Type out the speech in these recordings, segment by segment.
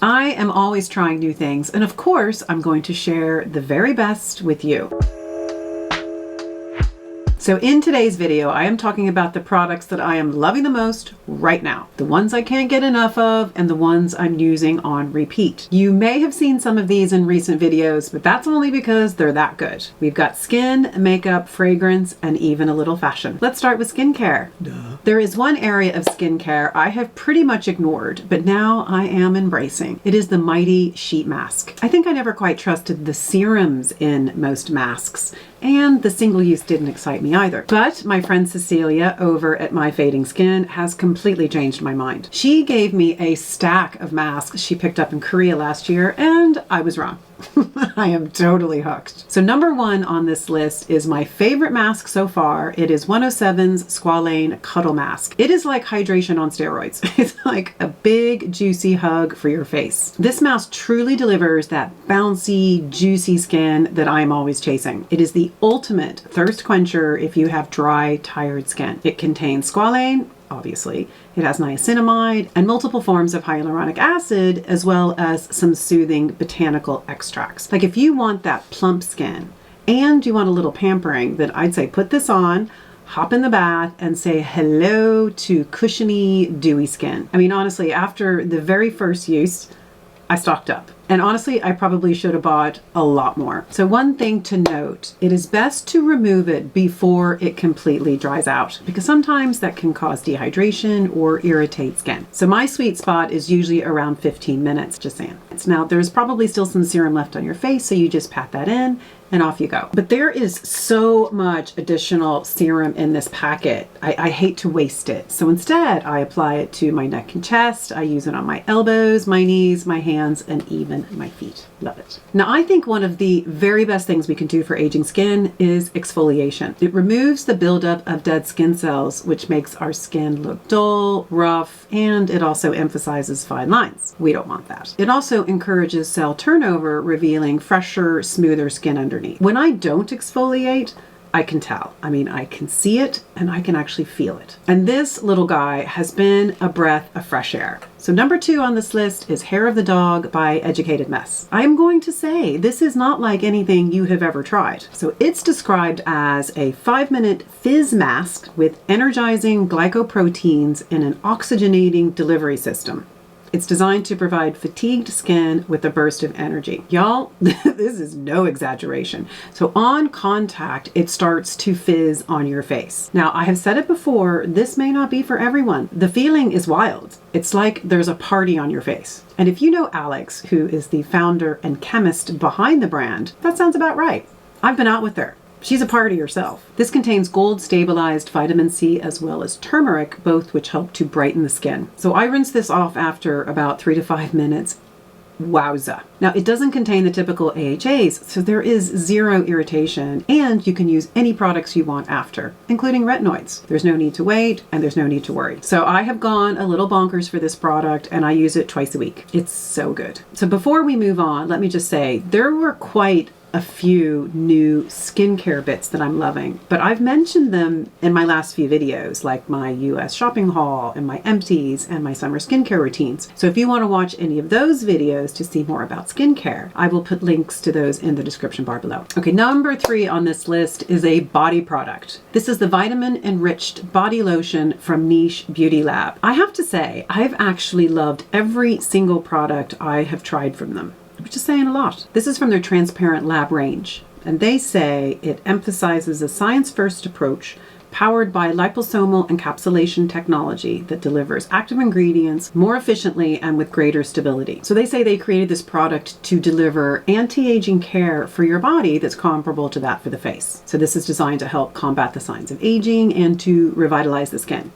I am always trying new things, and of course, I'm going to share the very best with you. So in today's video, I am talking about the products that I am loving the most right now. The ones I can't get enough of and the ones I'm using on repeat. You may have seen some of these in recent videos, but that's only because they're that good. We've got skin, makeup, fragrance, and even a little fashion. Let's start with skincare. Duh. There is one area of skincare I have pretty much ignored, but now I am embracing. It is the mighty sheet mask. I think I never quite trusted the serums in most masks, and the single use didn't excite me either. But my friend Cecilia over at My Fading Skin has completely changed my mind. She gave me a stack of masks she picked up in Korea last year, and I was wrong. I am totally hooked. So number one on this list is my favorite mask so far. It is 107's Squalane Cuddle Mask. It is like hydration on steroids. It's like a big, juicy hug for your face. This mask truly delivers that bouncy, juicy skin that I am always chasing. It is the ultimate thirst quencher if you have dry, tired skin. It contains squalane, obviously. It has niacinamide and multiple forms of hyaluronic acid, as well as some soothing botanical extracts. Like if you want that plump skin and you want a little pampering, then I'd say put this on, hop in the bath, and say hello to cushiony, dewy skin. I mean, honestly, after the very first use, I stocked up. And honestly, I probably should have bought a lot more. So one thing to note, it is best to remove it before it completely dries out, because sometimes that can cause dehydration or irritate skin. So my sweet spot is usually around 15 minutes, just saying. Now there's probably still some serum left on your face, so you just pat that in and off you go. But there is so much additional serum in this packet. I hate to waste it. So instead, I apply it to my neck and chest. I use it on my elbows, my knees, my hands, and even my feet. Love it. Now, I think one of the very best things we can do for aging skin is exfoliation. It removes the buildup of dead skin cells, which makes our skin look dull, rough, and it also emphasizes fine lines. We don't want that. It also encourages cell turnover, revealing fresher, smoother skin underneath. When I don't exfoliate, I can tell. I mean, I can see it and I can actually feel it. And this little guy has been a breath of fresh air. So number two on this list is Hair of the Dog by Educated Mess. I'm going to say this is not like anything you have ever tried. So it's described as a 5-minute fizz mask with energizing glycoproteins and an oxygenating delivery system. It's designed to provide fatigued skin with a burst of energy. Y'all, this is no exaggeration. So on contact, it starts to fizz on your face. Now, I have said it before, this may not be for everyone. The feeling is wild. It's like there's a party on your face. And if you know Alex, who is the founder and chemist behind the brand, that sounds about right. I've been out with her. She's a party herself. This contains gold stabilized vitamin C as well as turmeric, both which help to brighten the skin. So I rinse this off after about 3 to 5 minutes. Wowza. Now it doesn't contain the typical AHAs, so there is zero irritation, and you can use any products you want after, including retinoids. There's no need to wait and there's no need to worry. So I have gone a little bonkers for this product and I use it twice a week. It's so good. So before we move on, let me just say there were quite a few new skincare bits that I'm loving, but I've mentioned them in my last few videos, like my US shopping haul and my empties and my summer skincare routines. So if you want to watch any of those videos to see more about skincare, I will put links to those in the description bar below. Okay, number 3 on this list is a body product. This is the vitamin enriched body lotion from Niche Beauty Lab. I have to say, I've actually loved every single product I have tried from them, which is saying a lot. This is from their Transparent Lab range, and they say it emphasizes a science-first approach powered by liposomal encapsulation technology that delivers active ingredients more efficiently and with greater stability. So they say they created this product to deliver anti-aging care for your body that's comparable to that for the face. So this is designed to help combat the signs of aging and to revitalize the skin.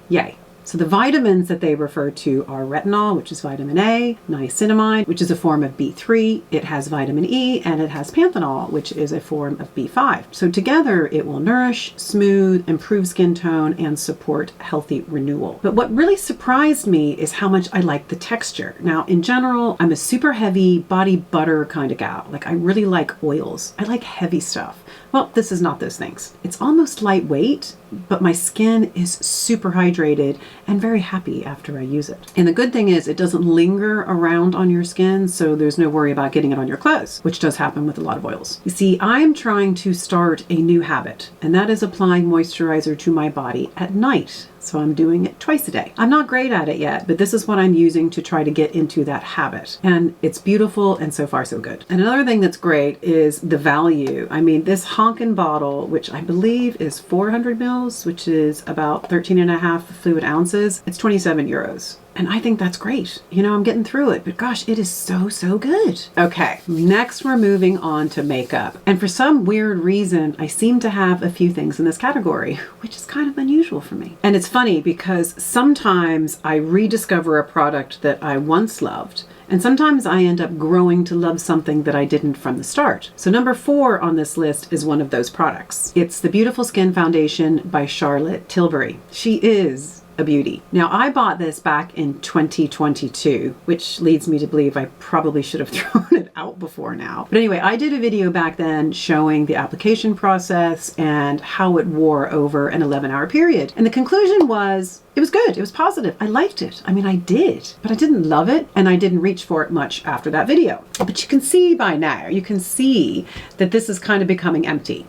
Yay. So the vitamins that they refer to are retinol, which is vitamin A, niacinamide, which is a form of B3, it has vitamin E, and it has panthenol, which is a form of B5. So together it will nourish, smooth, improve skin tone, and support healthy renewal. But what really surprised me is how much I like the texture. Now, in general, I'm a super heavy body butter kind of gal. Like, I really like oils. I like heavy stuff. Well, this is not those things. It's almost lightweight, but my skin is super hydrated and very happy after I use it. And the good thing is it doesn't linger around on your skin, so there's no worry about getting it on your clothes, which does happen with a lot of oils. You see, I'm trying to start a new habit, and that is applying moisturizer to my body at night. So I'm doing it twice a day. I'm not great at it yet, but this is what I'm using to try to get into that habit. And it's beautiful, and so far so good. And another thing that's great is the value. I mean, this honkin' bottle, which I believe is 400 mils, which is about 13.5 fluid ounces, it's 27 euros. And I think that's great. You know, I'm getting through it, but gosh, it is so, so good. Okay, next we're moving on to makeup. And for some weird reason, I seem to have a few things in this category, which is kind of unusual for me. And it's funny because sometimes I rediscover a product that I once loved, and sometimes I end up growing to love something that I didn't from the start. So number 4 on this list is one of those products. It's the Beautiful Skin Foundation by Charlotte Tilbury. She is a beauty. Now, I bought this back in 2022, which leads me to believe I probably should have thrown it out before now. But anyway, I did a video back then showing the application process and how it wore over an 11-hour period. And the conclusion was, it was good. It was positive. I liked it. I mean, I did, but I didn't love it, and I didn't reach for it much after that video. But you can see by now, you can see that this is kind of becoming empty.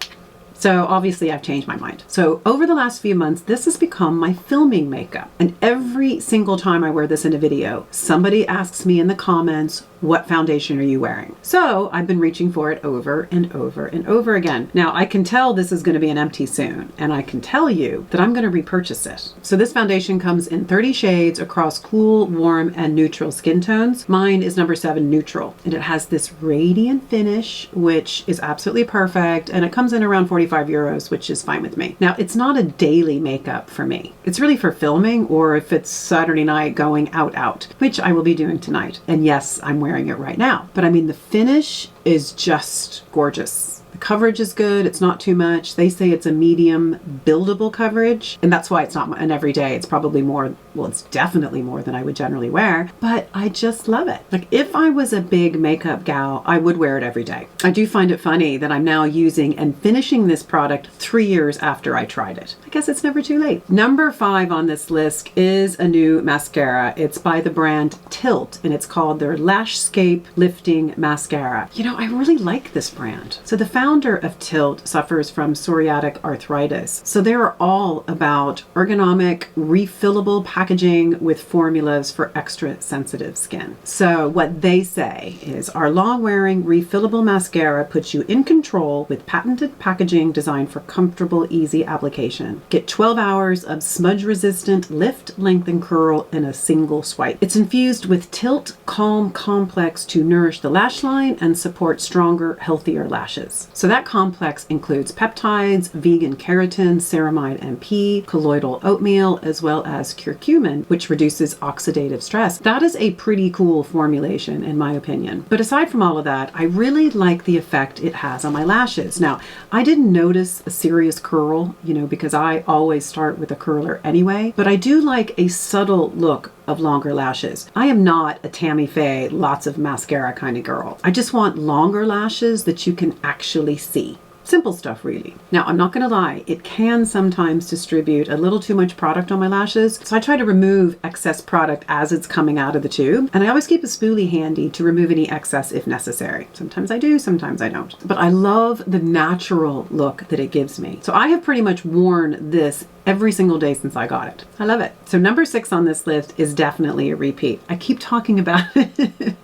So obviously I've changed my mind. So over the last few months, this has become my filming makeup. And every single time I wear this in a video, somebody asks me in the comments, what foundation are you wearing? So I've been reaching for it over and over and over again. Now I can tell this is going to be an empty soon, and I can tell you that I'm going to repurchase it. So this foundation comes in 30 shades across cool, warm, and neutral skin tones. Mine is number 7 neutral, and it has this radiant finish, which is absolutely perfect. And it comes in around 45 euros, which is fine with me. Now it's not a daily makeup for me. It's really for filming, or if it's Saturday night going out, which I will be doing tonight. And yes, I'm wearing it right now. But I mean, the finish is just gorgeous. The coverage is good. It's not too much. They say it's a medium buildable coverage, and that's why it's not an everyday. It's probably more, well, it's definitely more than I would generally wear, but I just love it. Like, if I was a big makeup gal, I would wear it every day. I do find it funny that I'm now using and finishing this product 3 years after I tried it. I guess it's never too late. Number 5 on this list is a new mascara. It's by the brand Tilt, and it's called their Lashscape Lifting Mascara. You know, I really like this brand. So the founder of Tilt suffers from psoriatic arthritis. So they're all about ergonomic, refillable packaging with formulas for extra sensitive skin. So what they say is, our long-wearing refillable mascara puts you in control with patented packaging designed for comfortable, easy application. Get 12 hours of smudge-resistant lift, lengthen, curl in a single swipe. It's infused with Tilt Calm Complex to nourish the lash line and support stronger, healthier lashes. So that complex includes peptides, vegan keratin, ceramide MP, colloidal oatmeal, as well as curcumin, which reduces oxidative stress. That is a pretty cool formulation, in my opinion. But aside from all of that, I really like the effect it has on my lashes. Now, I didn't notice a serious curl, you know, because I always start with a curler anyway, but I do like a subtle look of longer lashes. I am not a Tammy Faye, lots of mascara kind of girl. I just want longer lashes that you can actually see. Simple stuff, really. Now, I'm not going to lie, it can sometimes distribute a little too much product on my lashes, so I try to remove excess product as it's coming out of the tube, and I always keep a spoolie handy to remove any excess if necessary. Sometimes I do, sometimes I don't. But I love the natural look that it gives me. So I have pretty much worn this every single day since I got it. I love it. So number 6 on this list is definitely a repeat. I keep talking about it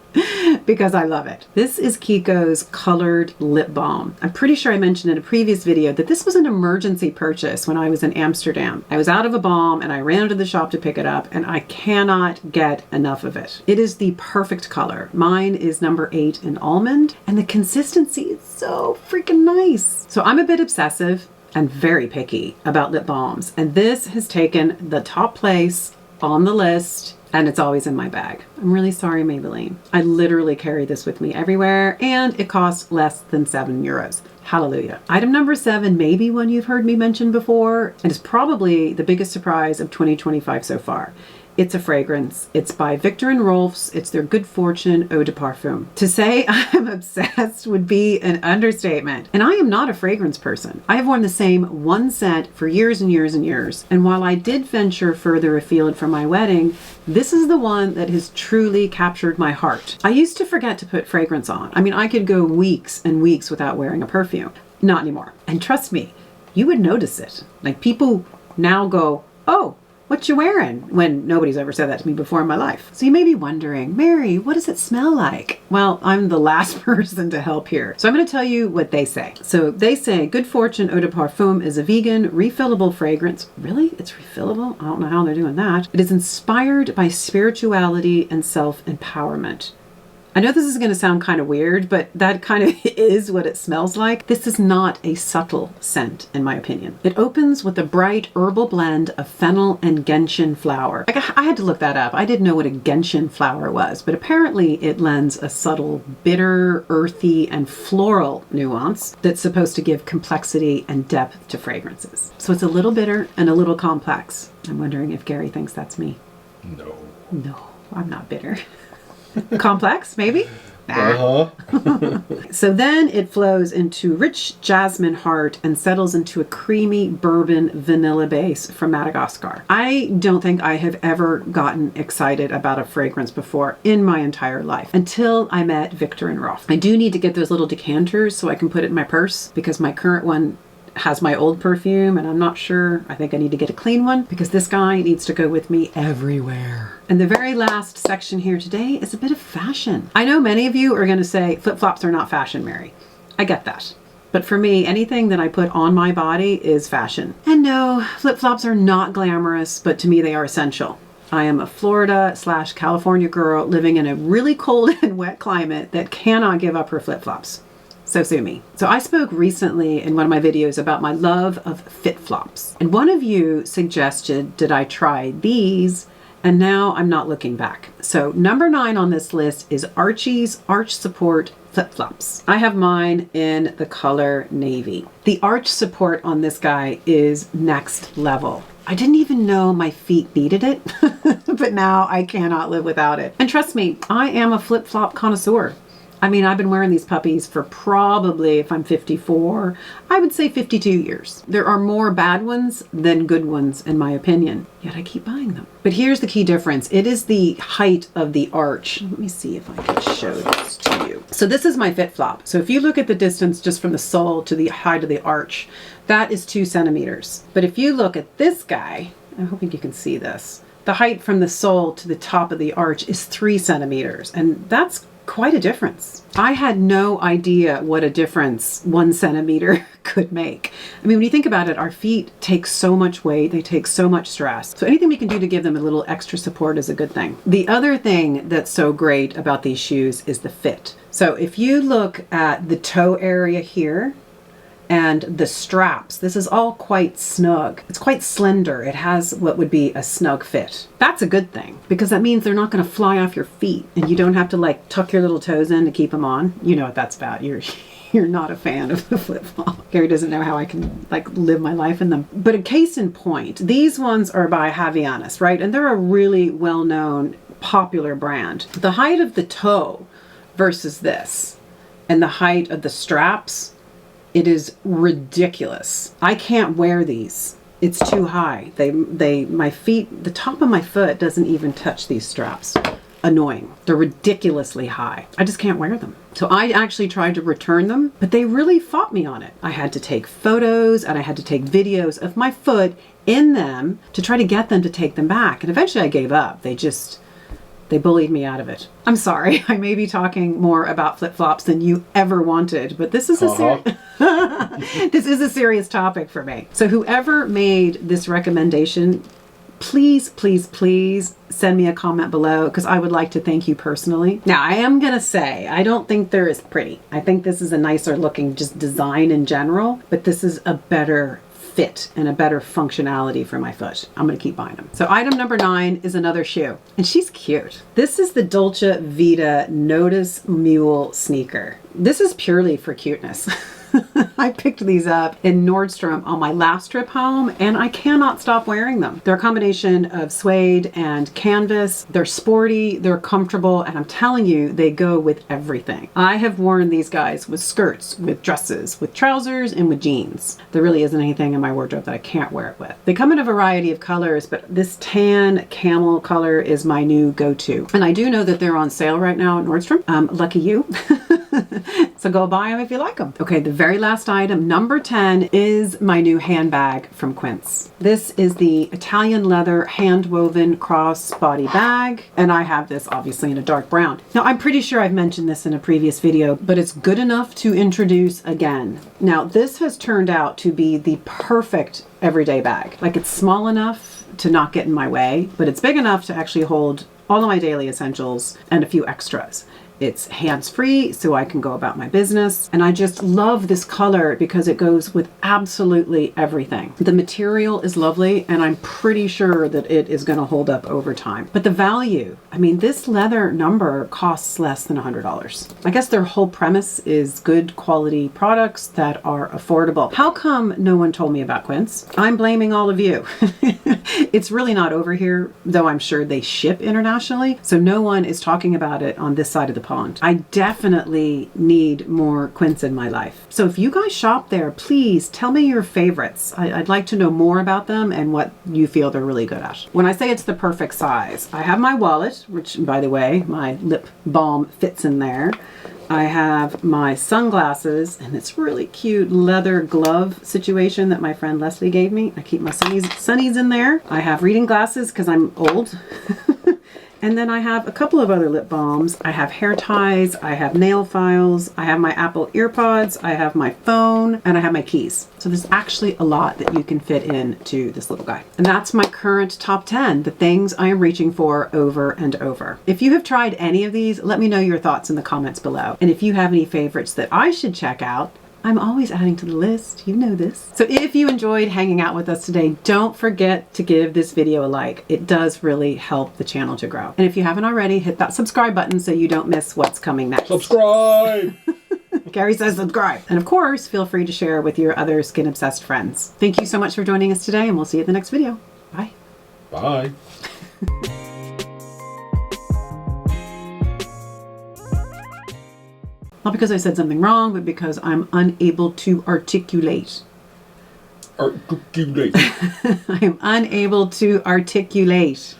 because I love it. This is Kiko's Colored Lip Balm. I'm pretty sure I mentioned in a previous video that this was an emergency purchase when I was in Amsterdam. I was out of a balm and I ran to the shop to pick it up, and I cannot get enough of it. It is the perfect color. Mine is number 8 in almond, and the consistency is so freaking nice. So I'm a bit obsessive and very picky about lip balms, and this has taken the top place on the list, and it's always in my bag. I'm really sorry, Maybelline. I literally carry this with me everywhere, and it costs less than 7 euros. Hallelujah. Item number 7 may be one you've heard me mention before, and is probably the biggest surprise of 2025 so far. It's a fragrance. It's by Victor and Rolf's. It's their Good Fortune Eau de Parfum. To say I'm obsessed would be an understatement. And I am not a fragrance person. I have worn the same one scent for years and years and years. And while I did venture further afield for my wedding, this is the one that has truly captured my heart. I used to forget to put fragrance on. I mean, I could go weeks and weeks without wearing a perfume. Not anymore. And trust me, you would notice it. Like, people now go, "Oh, what you wearing?" when nobody's ever said that to me before in my life. So you may be wondering, Mary, what does it smell like? Well, I'm the last person to help here. So I'm going to tell you what they say. So they say Good Fortune Eau de Parfum is a vegan, refillable fragrance. Really? It's refillable? I don't know how they're doing that. It is inspired by spirituality and self-empowerment. I know this is going to sound kind of weird, but that kind of is what it smells like. This is not a subtle scent, in my opinion. It opens with a bright herbal blend of fennel and gentian flower. I had to look that up. I didn't know what a gentian flower was, but apparently it lends a subtle, bitter, earthy, and floral nuance that's supposed to give complexity and depth to fragrances. So it's a little bitter and a little complex. I'm wondering if Gary thinks that's me. No. No, I'm not bitter. Complex, maybe? So then it flows into rich jasmine heart and settles into a creamy bourbon vanilla base from Madagascar. I don't think I have ever gotten excited about a fragrance before in my entire life until I met Victor and Rolf. I do need to get those little decanters so I can put it in my purse, because my current one has my old perfume and I'm not sure. I think I need to get a clean one because this guy needs to go with me everywhere. And the very last section here today is a bit of fashion. I know many of you are going to say flip-flops are not fashion, Mary. I get that. But for me, anything that I put on my body is fashion. And no, flip-flops are not glamorous, but to me they are essential. I am a Florida/California girl living in a really cold and wet climate that cannot give up her flip-flops. So sue me. So I spoke recently in one of my videos about my love of fit flops. And one of you suggested that I try these, and now I'm not looking back. So number 9 on this list is Archie's Arch Support flip flops. I have mine in the color navy. The arch support on this guy is next level. I didn't even know my feet needed it, but now I cannot live without it. And trust me, I am a flip flop connoisseur. I mean, I've been wearing these puppies for probably, if I'm 54, I would say 52 years. There are more bad ones than good ones, in my opinion, yet I keep buying them. But here's the key difference. It is the height of the arch. Let me see if I can show this to you. So this is my fit flop. So if you look at the distance just from the sole to the height of the arch, that is 2 centimeters. But if you look at this guy, I'm hoping you can see this, the height from the sole to the top of the arch is 3 centimeters. And that's quite a difference. I had no idea what a difference 1 centimeter could make. I mean, when you think about it, our feet take so much weight, they take so much stress. So anything we can do to give them a little extra support is a good thing. The other thing that's so great about these shoes is the fit. So if you look at the toe area here, and the straps, this is all quite snug. It's quite slender. It has what would be a snug fit. That's a good thing, because that means they're not going to fly off your feet and you don't have to like tuck your little toes in to keep them on. You know what that's about. You're not a fan of the flip-flop. Gary doesn't know how I can like live my life in them. But a case in point, these ones are by Havaianas, right? And they're a really well-known, popular brand. The height of the toe versus this and the height of the straps, it is ridiculous. I can't wear these. It's too high. My feet, the top of my foot doesn't even touch these straps. Annoying. They're ridiculously high. I just can't wear them. So I actually tried to return them, but they really fought me on it. I had to take photos and I had to take videos of my foot in them to try to get them to take them back. And eventually I gave up. They bullied me out of it. I'm sorry, I may be talking more about flip-flops than you ever wanted, but this is this is a serious topic for me. So whoever made this recommendation, please, please, please send me a comment below, because I would like to thank you personally. Now, I am going to say, I don't think they're as pretty. I think this is a nicer looking just design in general, but this is a better fit and a better functionality for my foot. I'm going to keep buying them. So item number 9 is another shoe, and she's cute. This is the Dolce Vita Notice Mule sneaker. This is purely for cuteness. I picked these up in Nordstrom on my last trip home, and I cannot stop wearing them. They're a combination of suede and canvas. They're sporty, they're comfortable, and I'm telling you, they go with everything. I have worn these guys with skirts, with dresses, with trousers, and with jeans. There really isn't anything in my wardrobe that I can't wear it with. They come in a variety of colors, but this tan camel color is my new go-to. And I do know that they're on sale right now at Nordstrom. Lucky you. So go buy them if you like them. Okay, the very last item, number 10, is my new handbag from Quince. This is the Italian leather hand-woven cross-body bag, and I have this obviously in a dark brown. Now, I'm pretty sure I've mentioned this in a previous video, but it's good enough to introduce again. Now, this has turned out to be the perfect everyday bag. Like, it's small enough to not get in my way, but it's big enough to actually hold all of my daily essentials and a few extras. It's hands-free, so I can go about my business. And I just love this color because it goes with absolutely everything. The material is lovely, and I'm pretty sure that it is gonna hold up over time. But the value, I mean, this leather number costs less than $100. I guess their whole premise is good quality products that are affordable. How come no one told me about Quince? I'm blaming all of you. It's really not over here, though I'm sure they ship internationally, so no one is talking about it on this side of the pond. I definitely need more Quince in my life. So if you guys shop there, please tell me your favorites. I'd like to know more about them and what you feel they're really good at. When I say it's the perfect size, I have my wallet, which, by the way, my lip balm fits in there. I have my sunglasses and this really cute leather glove situation that my friend Leslie gave me. I keep my sunnies in there. I have reading glasses because I'm old. And then I have a couple of other lip balms. I have hair ties, I have nail files, I have my Apple EarPods, I have my phone, and I have my keys. So there's actually a lot that you can fit into this little guy. And that's my current top 10, the things I am reaching for over and over. If you have tried any of these, let me know your thoughts in the comments below. And if you have any favorites that I should check out, I'm always adding to the list, you know this. So if you enjoyed hanging out with us today, don't forget to give this video a like. It does really help the channel to grow. And if you haven't already, hit that subscribe button so you don't miss what's coming next. Subscribe! Carrie says subscribe. And of course, feel free to share with your other skin-obsessed friends. Thank you so much for joining us today, and we'll see you at the next video. Bye. Bye. Not because I said something wrong, but because I'm unable to articulate. Articulate. I am unable to articulate.